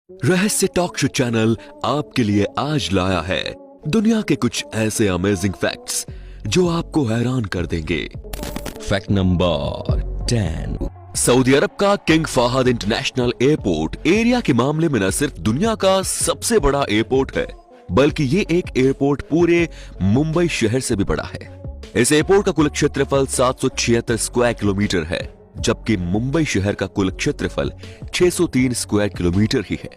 रहस्य talk show channel आपके लिए आज लाया है दुनिया के कुछ ऐसे अमेजिंग फैक्ट्स जो आपको हैरान कर देंगे। Fact number 10। सऊदी अरब का king Fahd international airport area के मामले में न सिर्फ दुनिया का सबसे बड़ा एयरपोर्ट है, बल्कि ये एक एयरपोर्ट पूरे मुंबई शहर से भी बड़ा है। इस एयरपोर्ट का कुल क्षेत्रफल 776 स्क्वायर किलोमीटर है, जबकि मुंबई शहर का कुल क्षेत्रफल 603 स्क्वायर किलोमीटर ही है।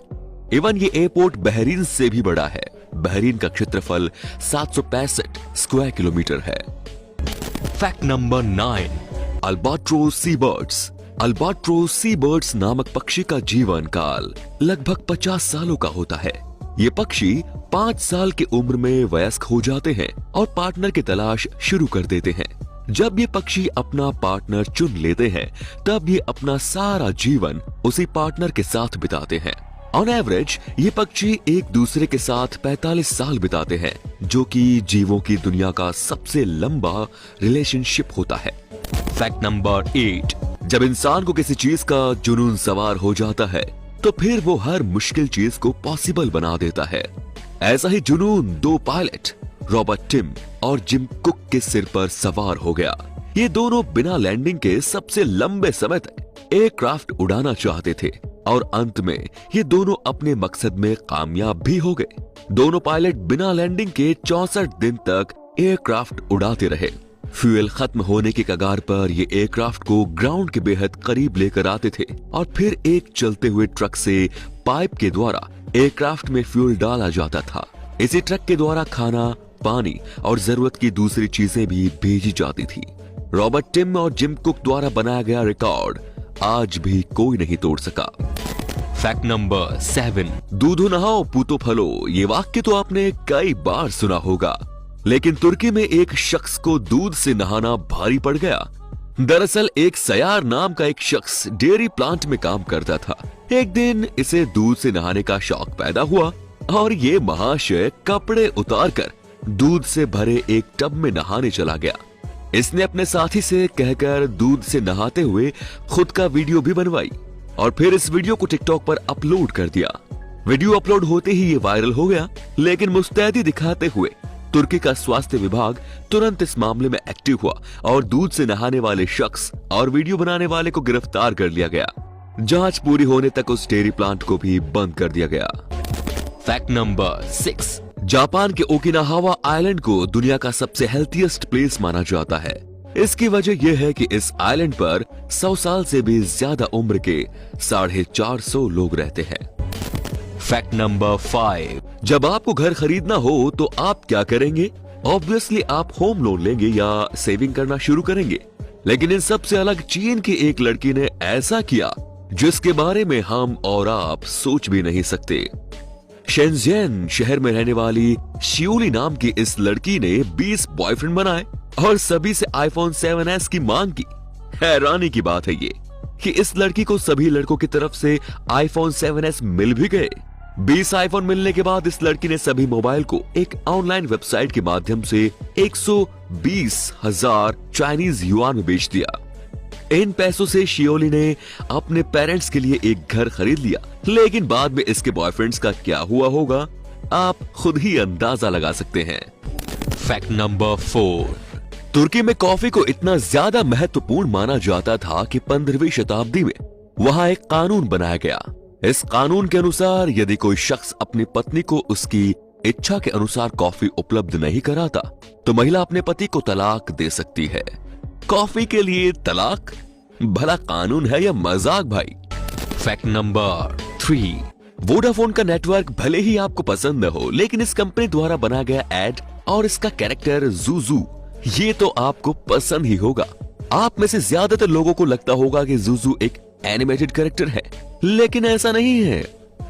इवन ये एयरपोर्ट बहरीन से भी बड़ा है। बहरीन का क्षेत्रफल 765 स्क्वायर किलोमीटर है। Fact number 9। अल्बाट्रोस सी बर्ड्स। अल्बाट्रोस सी बर्ड्स नामक पक्षी का जीवन काल लगभग 50 सालों का होता है। ये पक्षी 5 साल की उम्र में वयस्क हो जाते हैं और पार्टनर की तलाश शुरू कर देते हैं। जब ये पक्षी अपना पार्टनर चुन लेते हैं, तब ये अपना सारा जीवन उसी पार्टनर के साथ बिताते हैं। ऑन एवरेज ये पक्षी एक दूसरे के साथ 45 साल बिताते हैं, जो कि जीवों की दुनिया का सबसे लंबा रिलेशनशिप होता है। Fact number 8। जब इंसान को किसी चीज का जुनून सवार हो जाता है, तो फिर वो हर मुश्किल चीज को पॉसिबल बना देता है। ऐसा ही जुनून 2 पायलट रॉबर्ट टिम और जिम कुक के सिर पर सवार हो गया। ये दोनों बिना लैंडिंग के सबसे लंबे समय तक एयरक्राफ्ट उड़ाना चाहते थे और अंत में ये दोनों अपने मकसद में कामयाब भी हो गए। दोनों पायलट बिना लैंडिंग के 64 दिन तक एयरक्राफ्ट उड़ाते रहे। फ्यूल खत्म होने के कगार पर ये एयरक्राफ्ट को ग्राउंड के बेहद करीब लेकर आते थे और फिर एक चलते हुए ट्रक से पाइप के द्वारा एयरक्राफ्ट में फ्यूल डाला जाता था। इसी ट्रक के द्वारा खाना, पानी और जरूरत की दूसरी चीजें भी भेजी जाती थी। रॉबर्ट टिम और जिम कुक द्वारा बनाया गया रिकॉर्ड आज भी कोई नहीं तोड़ सका। Fact number 7। दूधो नहाओ पूतो फलो। ये वाक्य तो आपने कई बार सुना होगा, लेकिन तुर्की में एक शख्स को दूध से नहाना भारी पड़ गया। दरअसल एक सयार नाम का एक शख्स डेयरी प्लांट में काम करता था। एक दिन इसे दूध से नहाने का शौक पैदा हुआ और ये महाशय कपड़े उतारकर दूध से भरे एक टब में नहाने चला गया। इसने अपने साथी से कहकर दूध से नहाते हुए खुद का वीडियो भी बनवाई और फिर इस वीडियो को टिकटॉक पर अपलोड कर दिया। वीडियो अपलोड होते ही ये वायरल हो गया, लेकिन मुस्तैदी दिखाते हुए तुर्की का स्वास्थ्य विभाग तुरंत इस मामले में एक्टिव हुआ और दूध से नहाने वाले शख्स और वीडियो बनाने वाले को गिरफ्तार कर लिया गया। जांच पूरी होने तक उस डेयरी प्लांट को भी बंद कर दिया गया। Fact number 6। जापान के ओकिनावा आइलैंड को दुनिया का सबसे हेल्थीएस्ट प्लेस माना जाता है। इसकी वजह यह है कि इस आइलैंड पर 100 साल से भी ज्यादा उम्र के 450 लोग रहते हैं। Fact number 5। जब आपको घर खरीदना हो तो आप क्या करेंगे? ऑब्वियसली आप होम लोन लेंगे या सेविंग करना शुरू करेंगे। लेकिन इन सबसे अलग चीन की एक लड़की ने ऐसा किया जिसके बारे में हम और आप सोच भी नहीं सकते। शेंज़ेन शहर में रहने वाली शियोली नाम की इस लड़की ने 20 बॉयफ्रेंड बनाए और सभी से आईफोन 7s की मांग की। हैरानी की बात है ये कि इस लड़की को सभी लड़कों की तरफ से आईफोन 7s मिल भी गए। 20 आईफोन मिलने के बाद इस लड़की ने सभी मोबाइल को एक ऑनलाइन वेबसाइट के माध्यम से 120,000 चाइनीज युआन में बेच दिया। इन पैसों से शियोली ने अपने पेरेंट्स के लिए एक घर खरीद लिया, लेकिन बाद में इसके बॉयफ्रेंड्स का क्या हुआ होगा आप खुद ही अंदाजा लगा सकते हैं। Fact number 4। तुर्की में कॉफी को इतना ज्यादा महत्वपूर्ण माना जाता था कि 15वीं शताब्दी में वहां एक कानून बनाया गया। इस कानून के अनुसार यदि कोई शख्स अपनी पत्नी को उसकी इच्छा के अनुसार कॉफी उपलब्ध नहीं कराता, तो महिला अपने पति को तलाक दे सकती है। कॉफी के लिए तलाक? भला कानून है या मजाक भाई? Fact number 3। वोडाफोन का नेटवर्क भले ही आपको पसंद न हो, लेकिन इस कंपनी द्वारा बनाया गया एड और इसका कैरेक्टर जूजू ये तो आपको पसंद ही होगा। आप में से ज्यादातर लोगों को लगता होगा कि जूजू एक एनिमेटेड कैरेक्टर है, लेकिन ऐसा नहीं है।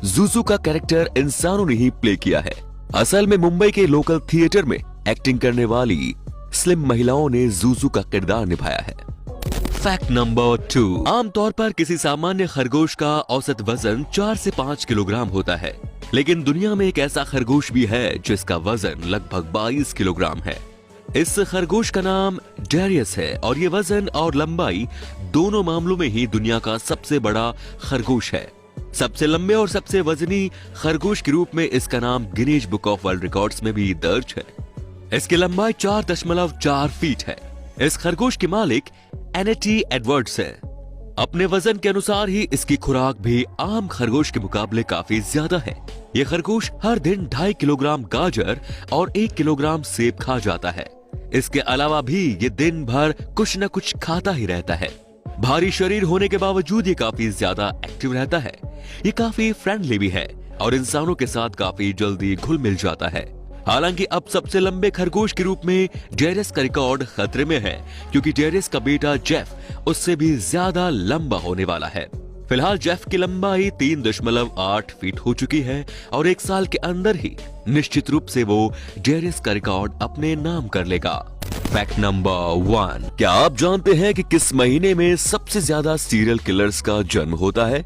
जूजू का कैरेक्टर इंसानों ने ही प्ले किया है। असल में मुंबई के लोकल थिएटर में एक्टिंग करने वाली स्लिम महिलाओं ने जूजू का किरदार निभाया है। Fact number 2। आमतौर पर किसी सामान्य खरगोश का औसत वजन 4 से 5 किलोग्राम होता है, लेकिन दुनिया में एक ऐसा खरगोश भी है जिसका वजन लगभग 22 किलोग्राम है। इस खरगोश का नाम डेरियस है और ये वजन और लंबाई दोनों मामलों में ही दुनिया का सबसे बड़ा खरगोश है। सबसे लंबे और सबसे वजनी खरगोश के रूप में इसका नाम Guinness book of world records में भी दर्ज है। इसकी लंबाई 4.4 फीट है। इस खरगोश के मालिक एनेटी एडवर्ड्स है। अपने वजन के अनुसार ही इसकी खुराक भी आम खरगोश के मुकाबले काफी ज्यादा है। ये खरगोश हर दिन 2.5 किलोग्राम गाजर और 1 किलोग्राम सेब खा जाता है। इसके अलावा भी ये दिन भर कुछ न कुछ खाता ही रहता है। भारी शरीर होने के बावजूद ये काफी ज्यादा एक्टिव रहता है। ये काफी फ्रेंडली भी है और इंसानों के साथ काफी जल्दी घुल मिल जाता है। हालांकि अब सबसे लंबे खरगोश के रूप में जेरेस का रिकॉर्ड खतरे में है, क्योंकि जेरेस का बेटा जेफ उससे भी ज्यादा लंबा होने वाला है। फिलहाल जेफ की लंबाई 3.8 फीट हो चुकी है और 1 साल के अंदर ही निश्चित रूप से वो जेरेस का रिकॉर्ड अपने नाम कर लेगा। फैक्ट नंबर 1, क्या आप जानते हैं कि किस महीने में सबसे ज्यादा सीरियल किलर्स का जन्म होता है?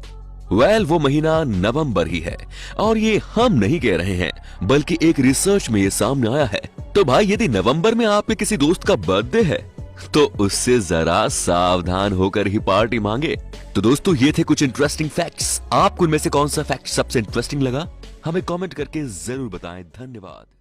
वो महीना नवंबर ही है और ये हम नहीं कह रहे हैं, बल्कि एक रिसर्च में ये सामने आया है। तो भाई यदि नवंबर में आपके किसी दोस्त का बर्थडे है तो उससे जरा सावधान होकर ही पार्टी मांगे। तो दोस्तों ये थे कुछ इंटरेस्टिंग फैक्ट्स। आपको इनमें से कौन सा फैक्ट सबसे इंटरेस्टिंग लगा हमें कमेंट करके जरूर बताएं। धन्यवाद।